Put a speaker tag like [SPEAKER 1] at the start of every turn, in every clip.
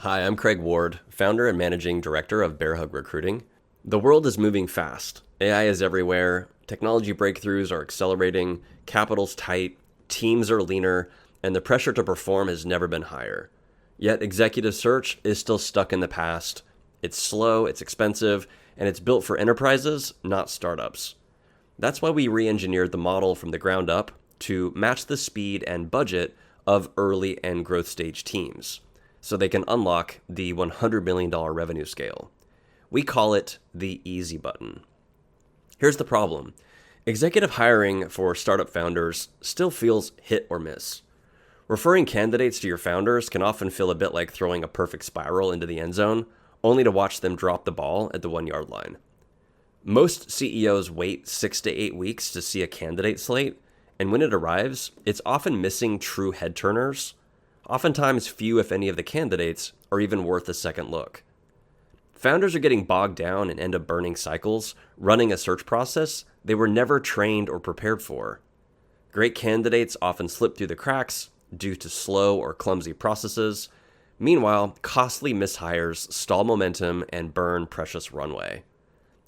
[SPEAKER 1] Hi, I'm Kraig Ward, founder and managing director of Bearhug Recruiting. The world is moving fast. AI is everywhere, technology breakthroughs are accelerating, capital's tight, teams are leaner, and the pressure to perform has never been higher. Yet executive search is still stuck in the past. It's slow, it's expensive, and it's built for enterprises, not startups. That's why we re-engineered the model from the ground up to match the speed and budget of early and growth stage teams, so they can unlock the $100 million revenue scale. We call it the easy button. Here's the problem. Executive hiring for startup founders still feels hit or miss. Referring candidates to your founders can often feel a bit like throwing a perfect spiral into the end zone, only to watch them drop the ball at the 1-yard line. Most CEOs wait 6 to 8 weeks to see a candidate slate, and when it arrives, it's often missing true head turners. Oftentimes, few, if any, of the candidates are even worth a second look. Founders are getting bogged down and end up burning cycles, running a search process they were never trained or prepared for. Great candidates often slip through the cracks due to slow or clumsy processes. Meanwhile, costly mishires stall momentum and burn precious runway.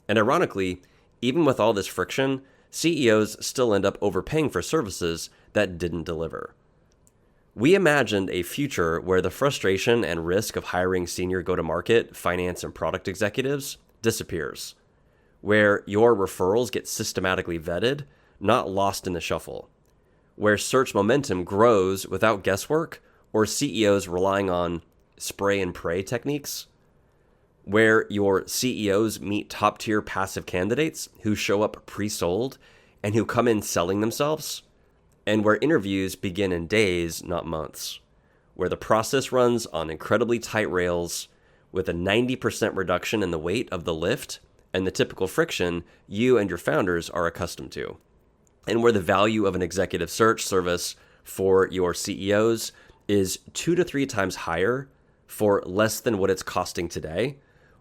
[SPEAKER 1] And ironically, even with all this friction, CEOs still end up overpaying for services that didn't deliver. We imagined a future where the frustration and risk of hiring senior go-to-market, finance, and product executives disappears, where your referrals get systematically vetted, not lost in the shuffle, where search momentum grows without guesswork or CEOs relying on spray and pray techniques, where your CEOs meet top-tier passive candidates who show up pre-sold and who come in selling themselves, and where interviews begin in days, not months, where the process runs on incredibly tight rails with a 90% reduction in the weight of the lift and the typical friction you and your founders are accustomed to, and where the value of an executive search service for your CEOs is 2 to 3 times higher for less than what it's costing today,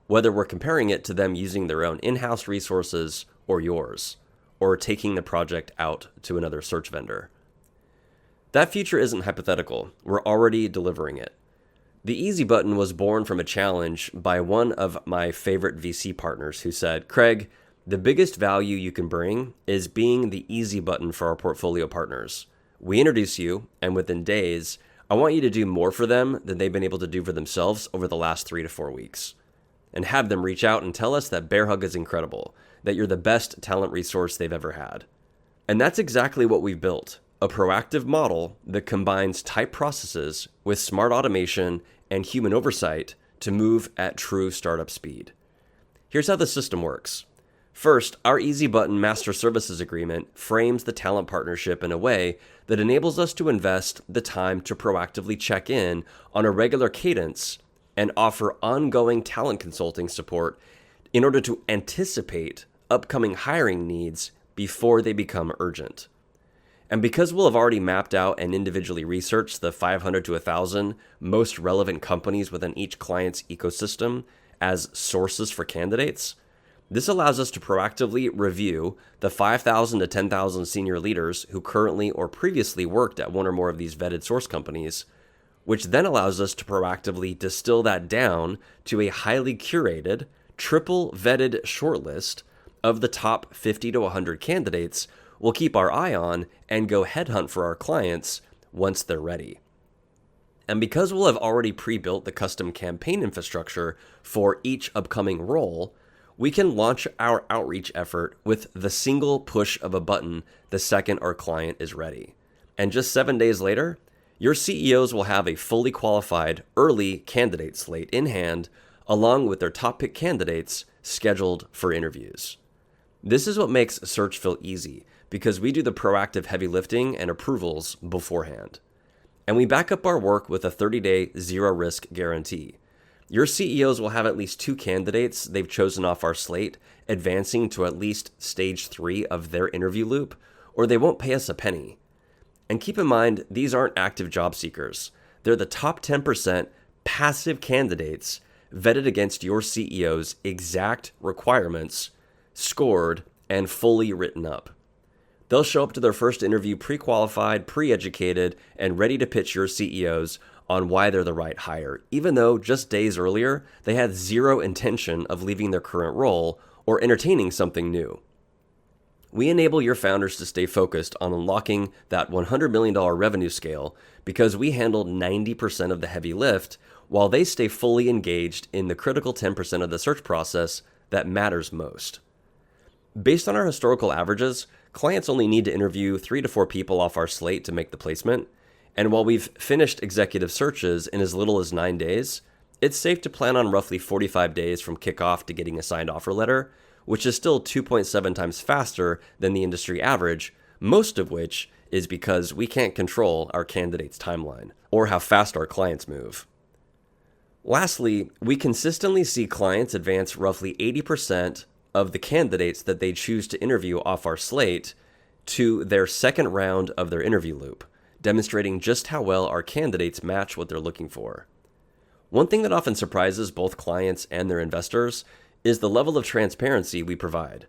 [SPEAKER 1] whether we're comparing it to them using their own in-house resources or yours, or taking the project out to another search vendor. That future isn't hypothetical. We're already delivering it. The easy button was born from a challenge by one of my favorite VC partners who said, "Kraig, the biggest value you can bring is being the easy button for our portfolio partners. We introduce you, and within days, I want you to do more for them than they've been able to do for themselves over the last 3 to 4 weeks. And have them reach out and tell us that Bearhug is incredible, that you're the best talent resource they've ever had." And that's exactly what we've built, a proactive model that combines tight processes with smart automation and human oversight to move at true startup speed. Here's how the system works. First, our easy button master services agreement frames the talent partnership in a way that enables us to invest the time to proactively check in on a regular cadence and offer ongoing talent consulting support in order to anticipate upcoming hiring needs before they become urgent. And because we'll have already mapped out and individually researched the 500 to 1,000 most relevant companies within each client's ecosystem as sources for candidates, this allows us to proactively review the 5,000 to 10,000 senior leaders who currently or previously worked at one or more of these vetted source companies, which then allows us to proactively distill that down to a highly curated, triple vetted shortlist of the top 50 to 100 candidates we'll keep our eye on and go headhunt for our clients once they're ready. And because we'll have already pre-built the custom campaign infrastructure for each upcoming role, we can launch our outreach effort with the single push of a button the second our client is ready. And just 7 days later, your CEOs will have a fully qualified early candidate slate in hand, along with their top pick candidates scheduled for interviews. This is what makes search feel easy, because we do the proactive heavy lifting and approvals beforehand. And we back up our work with a 30-day zero-risk guarantee. Your CEOs will have at least 2 candidates they've chosen off our slate advancing to at least stage 3 of their interview loop, or they won't pay us a penny. And keep in mind, these aren't active job seekers. They're the top 10% passive candidates vetted against your CEO's exact requirements, scored, and fully written up. They'll show up to their first interview pre-qualified, pre-educated, and ready to pitch your CEOs on why they're the right hire, even though just days earlier they had zero intention of leaving their current role or entertaining something new. We enable your founders to stay focused on unlocking that $100 million revenue scale because we handle 90% of the heavy lift while they stay fully engaged in the critical 10% of the search process that matters most. Based on our historical averages, clients only need to interview 3 to 4 people off our slate to make the placement, and while we've finished executive searches in as little as 9 days, it's safe to plan on roughly 45 days from kickoff to getting a signed offer letter, which is still 2.7 times faster than the industry average, most of which is because we can't control our candidates' timeline or how fast our clients move. Lastly, we consistently see clients advance roughly 80% of the candidates that they choose to interview off our slate to their second round of their interview loop, demonstrating just how well our candidates match what they're looking for. One thing that often surprises both clients and their investors is the level of transparency we provide.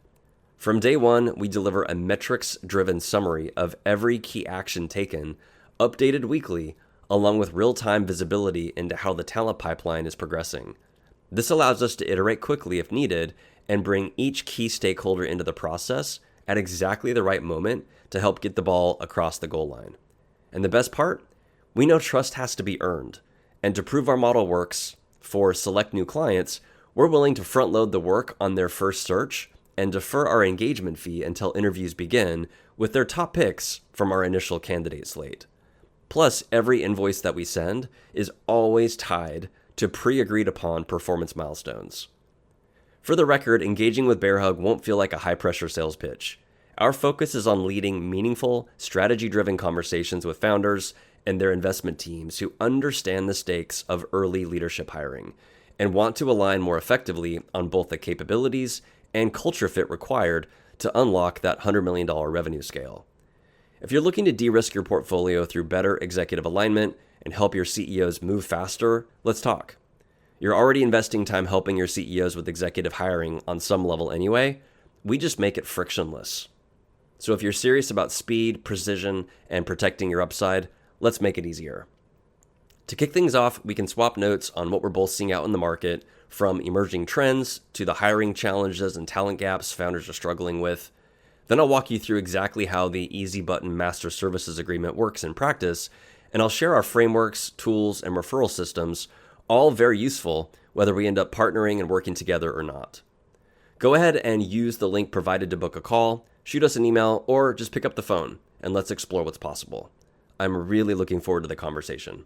[SPEAKER 1] From day one, we deliver a metrics-driven summary of every key action taken, updated weekly, along with real-time visibility into how the talent pipeline is progressing. This allows us to iterate quickly if needed and bring each key stakeholder into the process at exactly the right moment to help get the ball across the goal line. And the best part? We know trust has to be earned. And to prove our model works for select new clients, we're willing to front load the work on their first search and defer our engagement fee until interviews begin with their top picks from our initial candidate slate. Plus, every invoice that we send is always tied to pre-agreed upon performance milestones. For the record, engaging with Bearhug won't feel like a high-pressure sales pitch. Our focus is on leading meaningful, strategy-driven conversations with founders and their investment teams who understand the stakes of early leadership hiring and want to align more effectively on both the capabilities and culture fit required to unlock that $100 million revenue scale. If you're looking to de-risk your portfolio through better executive alignment and help your CEOs move faster, let's talk. You're already investing time helping your CEOs with executive hiring on some level anyway. We just make it frictionless. So if you're serious about speed, precision, and protecting your upside, let's make it easier. To kick things off, we can swap notes on what we're both seeing out in the market, from emerging trends to the hiring challenges and talent gaps founders are struggling with. Then I'll walk you through exactly how the easy button master services agreement works in practice, and I'll share our frameworks, tools, and referral systems, all very useful whether we end up partnering and working together or not. Go ahead and use the link provided to book a call, shoot us an email, or just pick up the phone, and let's explore what's possible. I'm really looking forward to the conversation.